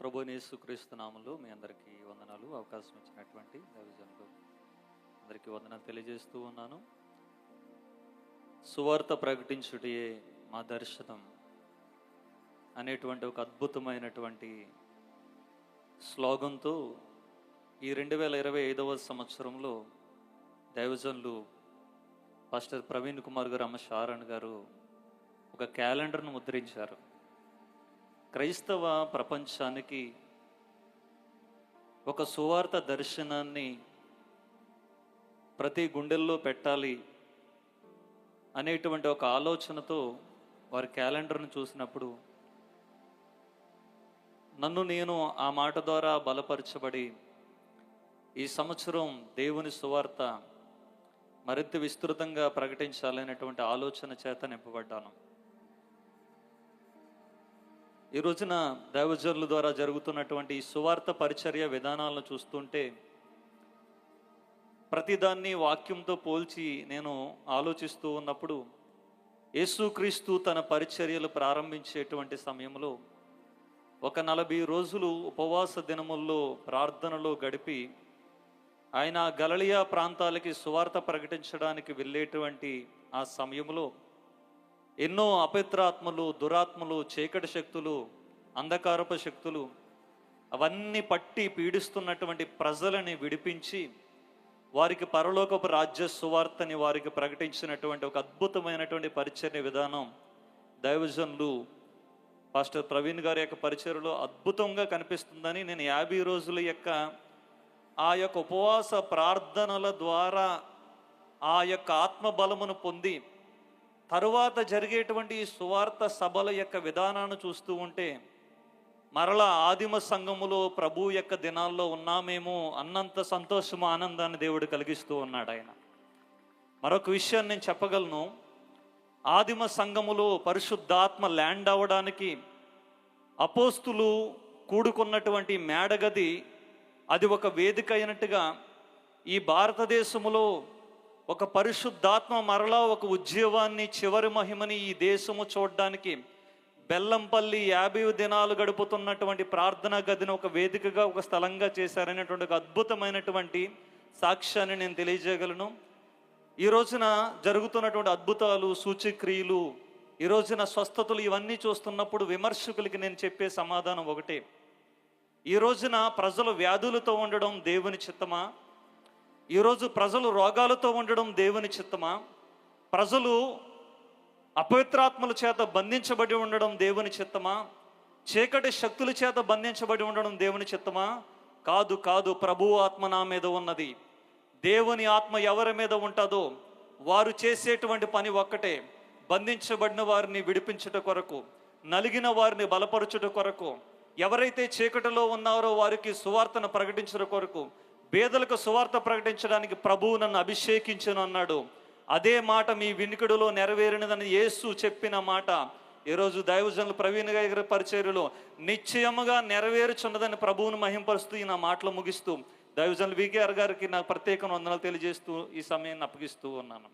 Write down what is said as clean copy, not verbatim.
ప్రభువైన యేసుక్రీస్తు నామములో మీ అందరికీ వందనాలు. అవకాశం ఇచ్చినటువంటి దైవజనులు అందరికీ వందనాలు తెలియజేస్తూ ఉన్నాను. సువార్త ప్రకటించుటయే మా దర్శనం అనేటువంటి ఒక అద్భుతమైనటువంటి స్లోగన్తో ఈ 2025వ సంవత్సరంలో దైవజనులు పాస్టర్ ప్రవీణ్ కుమార్ గారు, అమ్మ షారణ్ గారు ఒక క్యాలెండర్ను ముద్రించారు. క్రైస్తవ ప్రపంచానికి ఒక సువార్త దర్శనాన్ని ప్రతి గుండెల్లో పెట్టాలి అనేటువంటి ఒక ఆలోచనతో వారి క్యాలెండర్ను చూసినప్పుడు నన్ను నేను ఆ మాట ద్వారా బలపరచబడి ఈ సంవత్సరం దేవుని సువార్త మరింత విస్తృతంగా ప్రకటించాలనేటువంటి ఆలోచన చేత నింపబడ్డాను. ఈ రోజున దైవజనుల ద్వారా జరుగుతున్నటువంటి ఈ సువార్త పరిచర్య విధానాలను చూస్తుంటే ప్రతిదాన్ని వాక్యంతో పోల్చి నేను ఆలోచిస్తూ ఉన్నప్పుడు యేసుక్రీస్తు తన పరిచర్యలు ప్రారంభించేటువంటి సమయంలో ఒక 40 రోజులు ఉపవాస దినముల్లో ప్రార్థనలో గడిపి ఆయన గలిలయ ప్రాంతాలకి సువార్త ప్రకటించడానికి వెళ్ళేటువంటి ఆ సమయంలో ఎన్నో అపవిత్రాత్మలు, దురాత్మలు, చీకటి శక్తులు, అంధకారపు శక్తులు అవన్నీ పట్టి పీడిస్తున్నటువంటి ప్రజలని విడిపించి వారికి పరలోకపు రాజ్య సువార్తని వారికి ప్రకటించినటువంటి ఒక అద్భుతమైనటువంటి పరిచర్య విధానం దైవజనులు పాస్టర్ ప్రవీణ్ గారి యొక్క పరిచర్యలో అద్భుతంగా కనిపిస్తుందని నేను 50 రోజుల యొక్క ఆ యొక్క ఉపవాస ప్రార్థనల ద్వారా ఆ యొక్క ఆత్మబలమును పొంది తరువాత జరిగేటువంటి ఈ సువార్త సభల యొక్క విధానాన్ని చూస్తూ ఉంటే మరలా ఆదిమ సంఘములో ప్రభు యొక్క దినాల్లో ఉన్నామేమో అన్నంత సంతోషము, ఆనందాన్ని దేవుడు కలిగిస్తూ ఉన్నాడు. ఆయన మరొక విషయాన్ని నేను చెప్పగలను. ఆదిమ సంఘములో పరిశుద్ధాత్మ ల్యాండ్ అవ్వడానికి అపోస్తులు కూడుకున్నటువంటి మేడగది అది ఒక వేదిక అయినట్టుగా ఈ భారతదేశములో ఒక పరిశుద్ధాత్మ మరలా ఒక ఉద్యమాన్ని, చివరి మహిమని ఈ దేశము చూడడానికి బెల్లంపల్లి 50 దినాలు గడుపుతున్నటువంటి ప్రార్థనా గదిని ఒక వేదికగా, ఒక స్థలంగా చేశారనేటువంటి ఒక అద్భుతమైనటువంటి సాక్ష్యాన్ని నేను తెలియజేయగలను. ఈ రోజున జరుగుతున్నటువంటి అద్భుతాలు, సూచక్రియలు, ఈ రోజున స్వస్థతలు ఇవన్నీ చూస్తున్నప్పుడు విమర్శకులకి నేను చెప్పే సమాధానం ఒకటే. ఈ రోజున ప్రజలు వ్యాధులతో ఉండడం దేవుని చిత్తమా? ఈరోజు ప్రజలు రోగాలతో ఉండడం దేవుని చిత్తమా? ప్రజలు అపవిత్రాత్మల చేత బంధించబడి ఉండడం దేవుని చిత్తమా? చీకటి శక్తుల చేత బంధించబడి ఉండడం దేవుని చిత్తమా? కాదు, కాదు. ప్రభువు ఆత్మ నా మీద ఉన్నది. దేవుని ఆత్మ ఎవరి మీద ఉంటుందో వారు చేసేటువంటి పని ఒక్కటే, బంధించబడిన వారిని విడిపించుట కొరకు, నలిగిన వారిని బలపరచుట కొరకు, ఎవరైతే చీకటిలో ఉన్నారో వారికి సువార్తను ప్రకటించడం కొరకు, పేదలకు సువార్త ప్రకటించడానికి ప్రభువు నన్ను అభిషేకించను అన్నాడు. అదే మాట మీ వినికిడిలో నెరవేరినదని యేసు చెప్పిన మాట ఈరోజు దైవజనులు ప్రవీణ్ గారి పరిచర్యలో నిశ్చయముగా నెరవేరుచున్నదని ప్రభువును మహింపరుస్తూ ఈ నా మాటలు ముగిస్తూ దైవజనులు వికేఆర్ గారికి నా ప్రత్యేక వందనాలు తెలియజేస్తూ ఈ సమయాన్ని అప్పగిస్తూ ఉన్నాను.